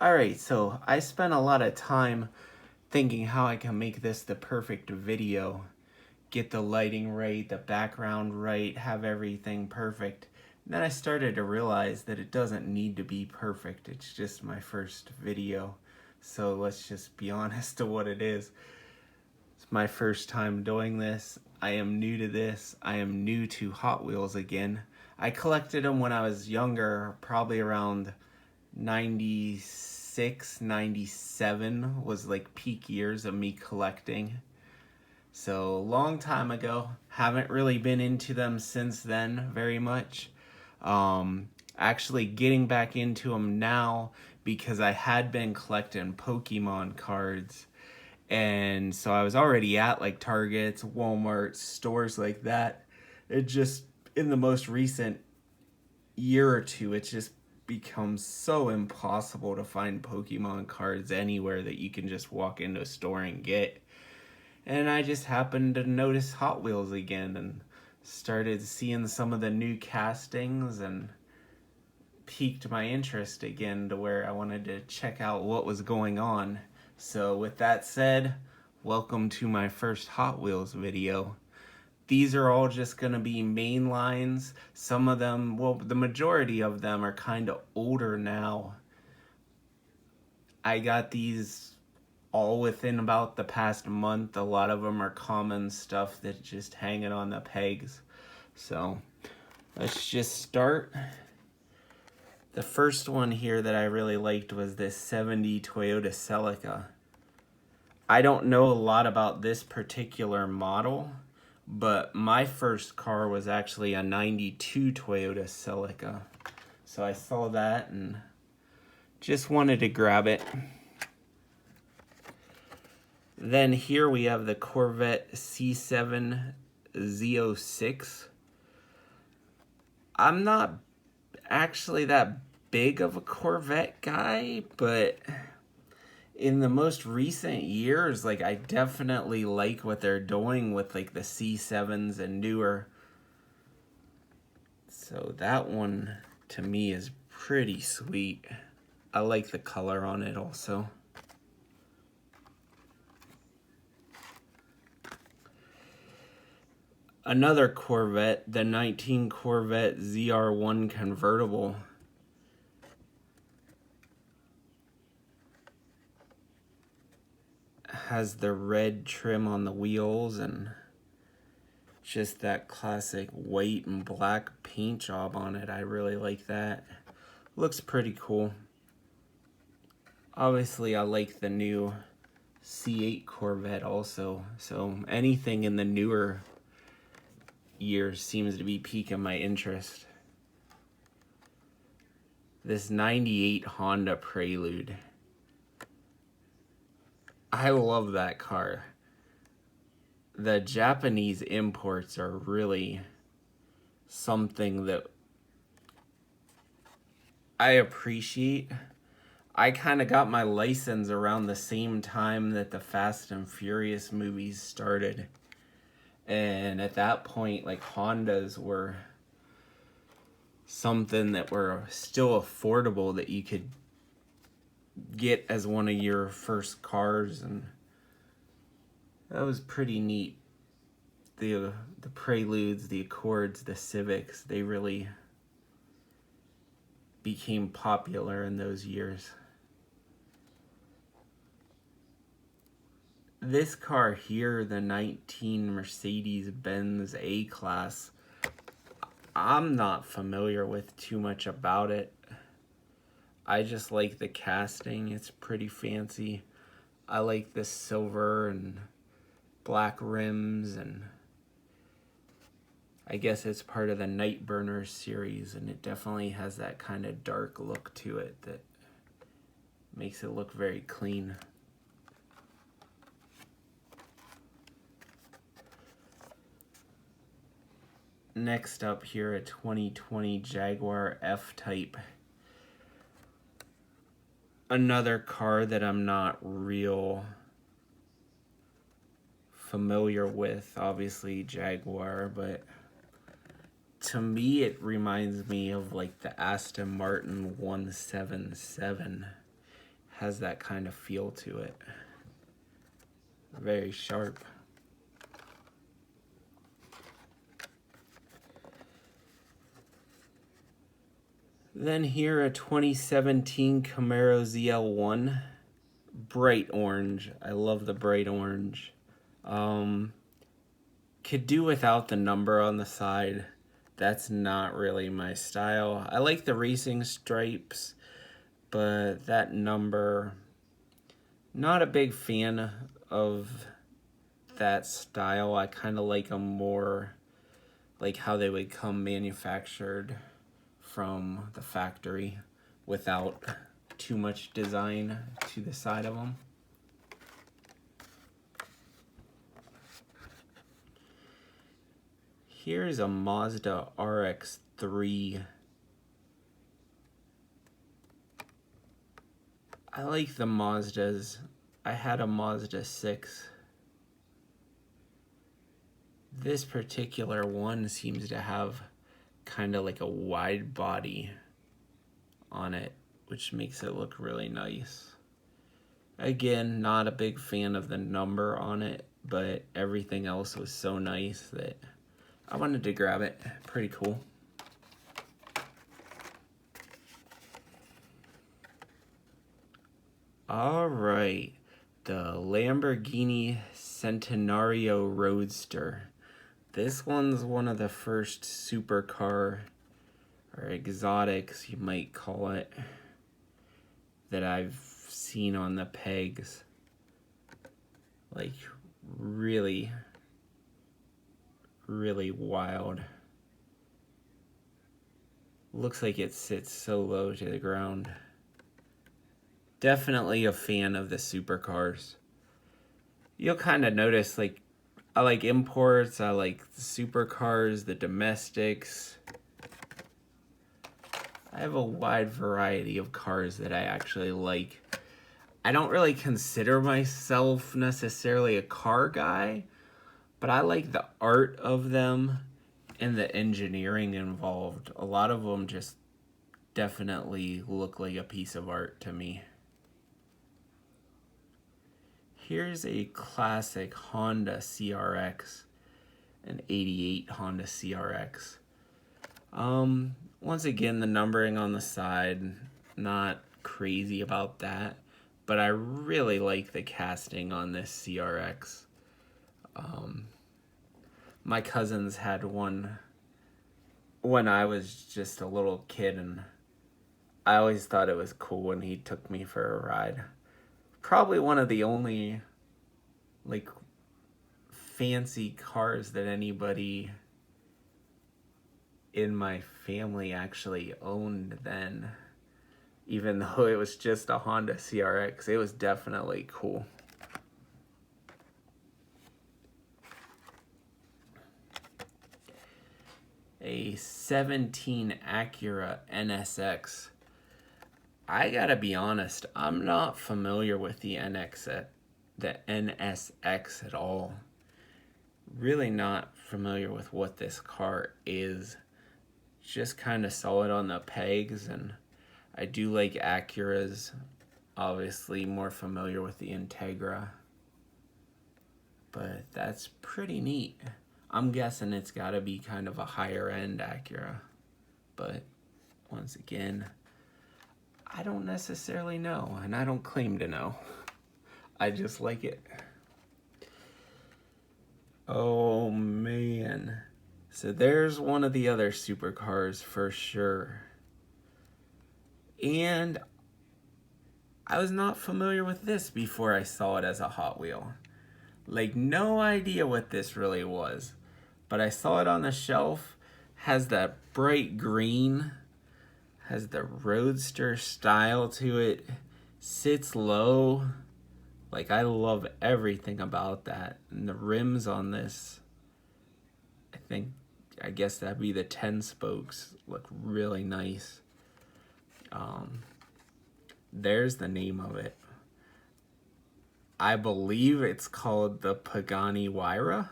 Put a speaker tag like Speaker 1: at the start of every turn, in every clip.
Speaker 1: Alright, so I spent a lot of time thinking how I can make this the perfect video. Get the lighting right, the background right, have everything perfect. And then I started to realize that it doesn't need to be perfect. It's just my first video. So let's just be honest to what it is. It's my first time doing this. I am new to this. I am new to Hot Wheels again. I collected them when I was younger, probably around 96, 97 was like peak years of me collecting. So long time ago. Haven't really been into them since then very much. Actually getting back into them now because I had been collecting Pokemon cards. And so I was already at like Targets, Walmart, stores like that. It just, in the most recent year or two, it's just become so impossible to find Pokemon cards anywhere that you can just walk into a store and get. And I just happened to notice Hot Wheels again and started seeing some of the new castings and piqued my interest again to where I wanted to check out what was going on. So with that said, welcome to my first Hot Wheels video. These are all just going to be main lines. Some of them, well, the majority of them are kind of older now. I got these all within about the past month. A lot of them are common stuff that's just hanging on the pegs. So let's just start. The first one here that I really liked was this 70 Toyota Celica. I don't know a lot about this particular model, but my first car was actually a 92 Toyota Celica. So I saw that and just wanted to grab it. Then here we have the Corvette C7 Z06. I'm not actually that big of a Corvette guy, but in the most recent years, like, I definitely like what they're doing with like the C7s and newer. So that one to me is pretty sweet. I like the color on it also. Another Corvette, the 19 Corvette ZR1 convertible. Has the red trim on the wheels and just that classic white and black paint job on it. I really like that. Looks pretty cool. Obviously, I like the new C8 Corvette also. So anything in the newer years seems to be piquing my interest. This 98 Honda Prelude. I love that car. The Japanese imports are really something that I appreciate. I kind of got my license around the same time that the Fast and Furious movies started. And at that point, like, Hondas were something that were still affordable that you could get as one of your first cars, and that was pretty neat. The Preludes, the Accords, the Civics, they really became popular in those years. This car here, the 19 Mercedes-Benz A-Class, I'm not familiar with too much about it. I just like the casting. It's pretty fancy. I like the silver and black rims, and I guess it's part of the Nightburner series, and it definitely has that kind of dark look to it that makes it look very clean. Next up here, a 2020 Jaguar F-Type. Another car that I'm not real familiar with, obviously Jaguar, but to me it reminds me of like the Aston Martin 177. has that kind of feel to it. Very sharp. Then here a 2017 Camaro ZL1, bright orange. I love the bright orange. Could do without the number on the side. That's not really my style. I like the racing stripes, but that number, not a big fan of that style. I kind of like them more like how they would come manufactured from the factory without too much design to the side of them. Here's a Mazda RX-3. I like the Mazdas. I had a Mazda 6. This particular one seems to have kind of like a wide body on it, which makes it look really nice. Again, not a big fan of the number on it, but everything else was so nice that I wanted to grab it. Pretty cool. All right, the Lamborghini Centenario Roadster. This one's one of the first supercar, or exotics you might call it, that I've seen on the pegs. Like really, really wild. Looks like it sits so low to the ground. Definitely a fan of the supercars. You'll kind of notice, like, I like imports, I like the supercars, the domestics. I have a wide variety of cars that I actually like. I don't really consider myself necessarily a car guy, but I like the art of them and the engineering involved. A lot of them just definitely look like a piece of art to me. Here's a classic Honda CRX, an 88 Honda CRX. Once again, the numbering on the side, not crazy about that, but I really like the casting on this CRX. My cousins had one when I was just a little kid, and I always thought it was cool when he took me for a ride. Probably one of the only like fancy cars that anybody in my family actually owned then. Even though it was just a Honda CRX, it was definitely cool. A 17 Acura NSX. I gotta be honest, I'm not familiar with the NSX at all. Really not familiar with what this car is. Just kind of saw it on the pegs, and I do like Acuras. Obviously more familiar with the Integra. But that's pretty neat. I'm guessing it's gotta be kind of a higher end Acura. But once again, I don't necessarily know, and I don't claim to know. I just like it. Oh man. So there's one of the other supercars for sure. And I was not familiar with this before I saw it as a Hot Wheel. Like, no idea what this really was. But I saw it on the shelf. Has that bright green. Has the roadster style to it. Sits low. Like, I love everything about that. And the rims on this, I guess that'd be the 10 spokes. Look really nice. There's the name of it. I believe it's called the Pagani Huayra.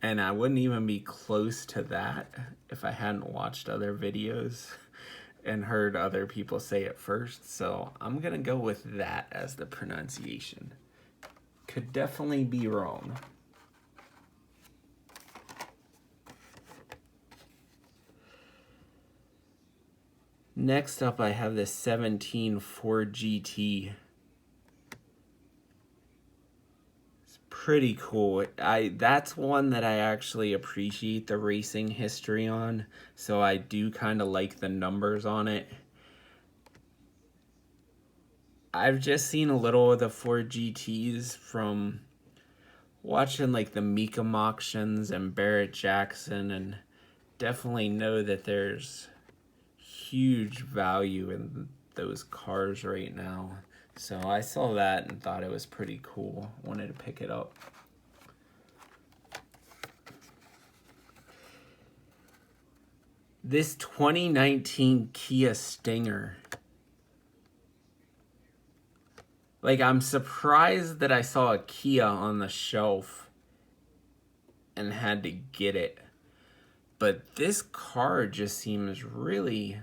Speaker 1: And I wouldn't even be close to that if I hadn't watched other videos and heard other people say it first, so I'm gonna go with that as the pronunciation. Could definitely be wrong. Next up, I have the 17 Ford GT. It's pretty cool. That's one that I actually appreciate the racing history on, so I do kind of like the numbers on it. I've just seen a little of the Ford GTs from watching like the Mecum auctions and Barrett Jackson, and definitely know that there's huge value in those cars right now. So I saw that and thought it was pretty cool. Wanted to pick it up. This 2019 Kia Stinger. Like, I'm surprised that I saw a Kia on the shelf and had to get it. But this car just seems really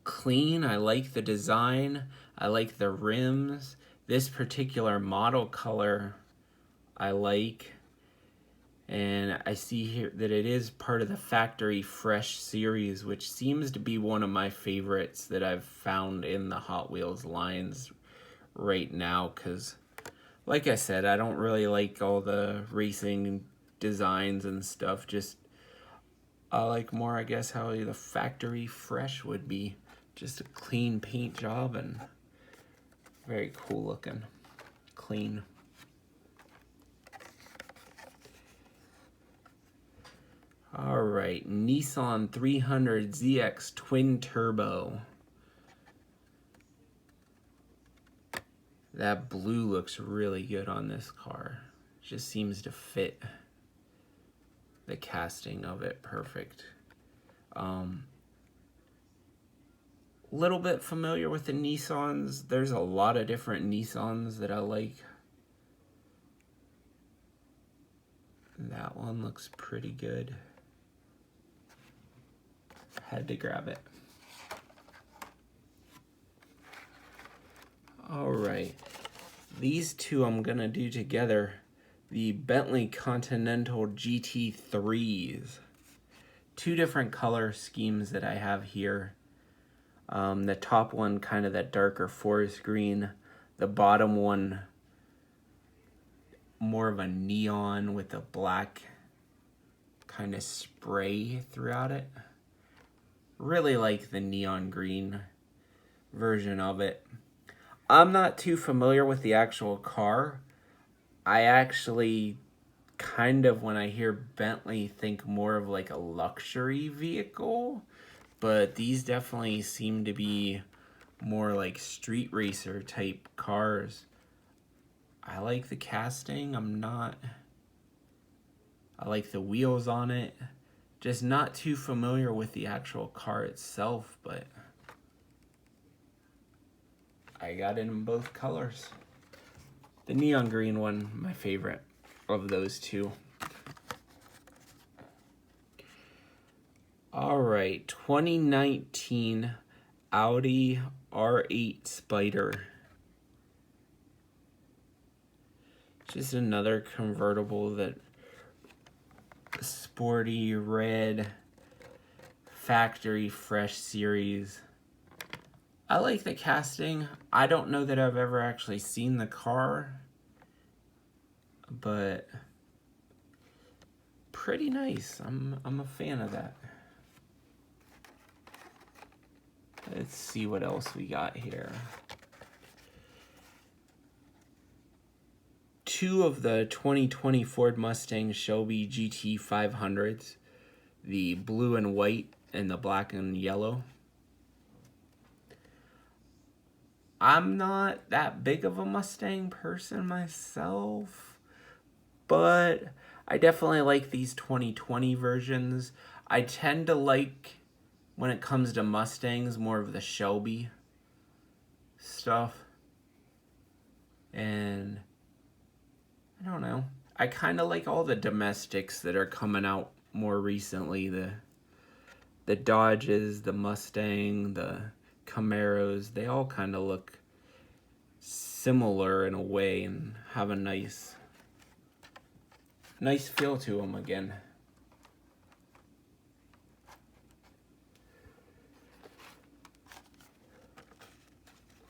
Speaker 1: clean. I like the design. I like the rims. This particular model color I like. And I see here that it is part of the Factory Fresh series, which seems to be one of my favorites that I've found in the Hot Wheels lines right now. Because, like I said, I don't really like all the racing designs and stuff. Just, I like more, I guess, how the Factory Fresh would be. Just a clean paint job and very cool looking. Clean. All right, Nissan 300 ZX Twin Turbo. That blue looks really good on this car. Just seems to fit the casting of it perfect. Little bit familiar with the Nissans. There's a lot of different Nissans that I like. That one looks pretty good. Had to grab it. All right, these two I'm gonna do together. The Bentley Continental GT3s. Two different color schemes that I have here. The top one kind of that darker forest green. The bottom one more of a neon with a black kind of spray throughout it. Really like the neon green version of it. I'm not too familiar with the actual car. I actually kind of, when I hear Bentley, think more of like a luxury vehicle. But these definitely seem to be more like street racer type cars. I like the casting. I like the wheels on it. Just not too familiar with the actual car itself, but I got it in both colors. The neon green one, my favorite of those two. All right, 2019 Audi R8 Spider. Just another convertible that sporty red Factory Fresh series. I like the casting. I don't know that I've ever actually seen the car, but pretty nice. I'm a fan of that. Let's see what else we got here. Two of the 2020 Ford Mustang Shelby GT 500s, the blue and white and the black and yellow. I'm not that big of a Mustang person myself, but I definitely like these 2020 versions. I tend to like, when it comes to Mustangs, more of the Shelby stuff. And I don't know. I kind of like all the domestics that are coming out more recently. The the Dodges, the Mustang, the Camaros, they all kind of look similar in a way and have a nice feel to them again.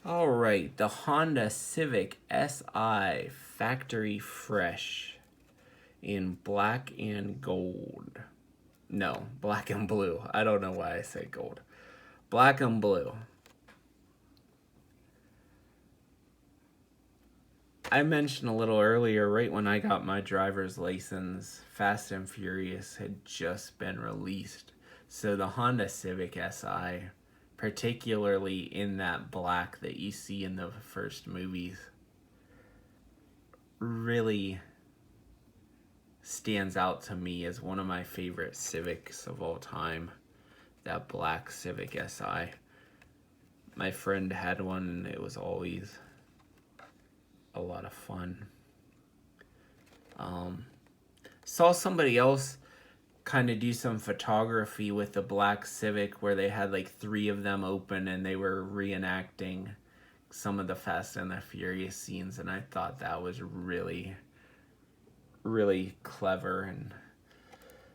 Speaker 1: All right, the Honda Civic SI Factory Fresh in black and gold. No, black and blue. I don't know why I said gold. Black and blue. I mentioned a little earlier, right when I got my driver's license, Fast and Furious had just been released. So the Honda Civic SI, particularly in that black that you see in the first movies, really stands out to me as one of my favorite Civics of all time. That black Civic SI. My friend had one and it was always a lot of fun. Saw somebody else kind of do some photography with the black Civic where they had like 3 of them open and they were reenacting some of the Fast and the Furious scenes, and I thought that was really clever. And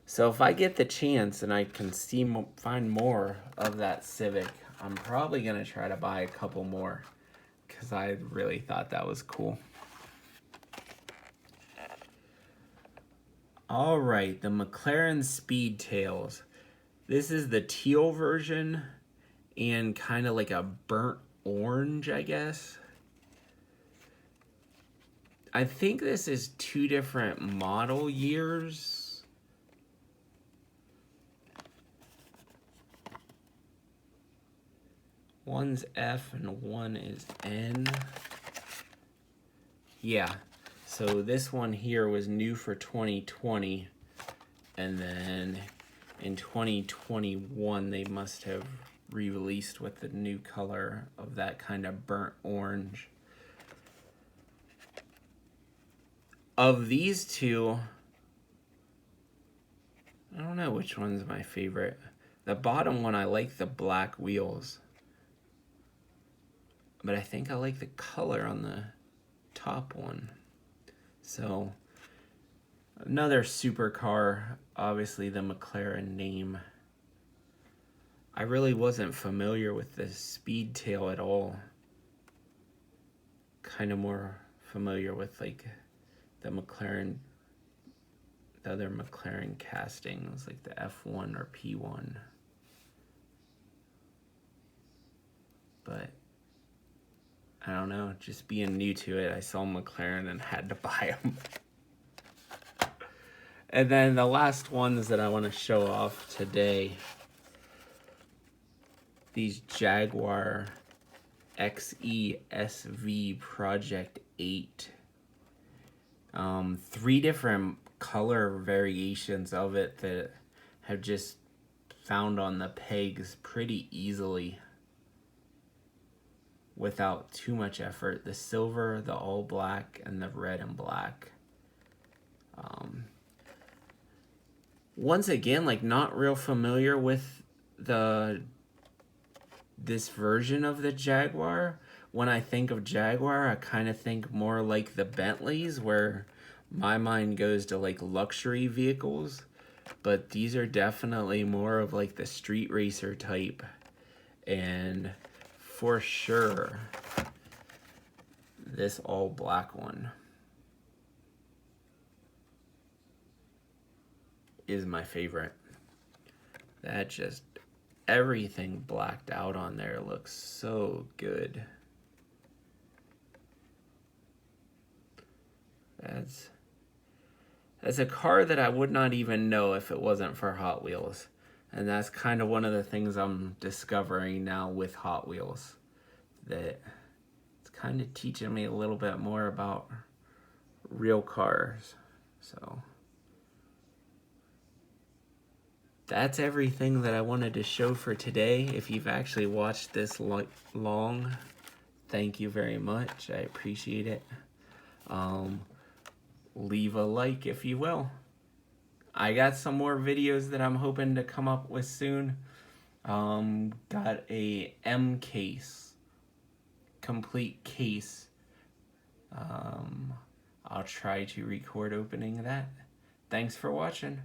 Speaker 1: so if I get the chance and I can find more of that Civic, I'm probably gonna try to buy a couple more because I really thought that was cool. All right, the McLaren Speedtails. This is the teal version and kind of like a burnt orange, I guess. I think this is 2 different model years. One's F and one is N. Yeah, so this one here was new for 2020, and then in 2021 they must have re-released with the new color of that kind of burnt orange. Of these two, I don't know which one's my favorite. The bottom one, I like the black wheels, but I think I like the color on the top one. So another supercar, obviously the McLaren name. I really wasn't familiar with the Speedtail at all. Kind of more familiar with like the McLaren, the other McLaren castings, like the F1 or P1. But I don't know, just being new to it, I saw McLaren and had to buy them. And then the last ones that I want to show off today, these Jaguar XESV Project 8. 3 different color variations of it that have just found on the pegs pretty easily without too much effort. The silver, the all black, and the red and black. Once again, like, not real familiar with this version of the Jaguar. When I think of Jaguar, I kind of think more like the Bentleys, where my mind goes to like luxury vehicles, but these are definitely more of like the street racer type. And for sure, this all black one is my favorite. That just, everything blacked out on there looks so good. That's a car that I would not even know if it wasn't for Hot Wheels. And that's kind of one of the things I'm discovering now with Hot Wheels, that it's kind of teaching me a little bit more about real cars. So that's everything that I wanted to show for today. If you've actually watched this long, thank you very much. I appreciate it. Leave a like if you will. I got some more videos that I'm hoping to come up with soon. Got a M case, complete case. I'll try to record opening that. Thanks for watching.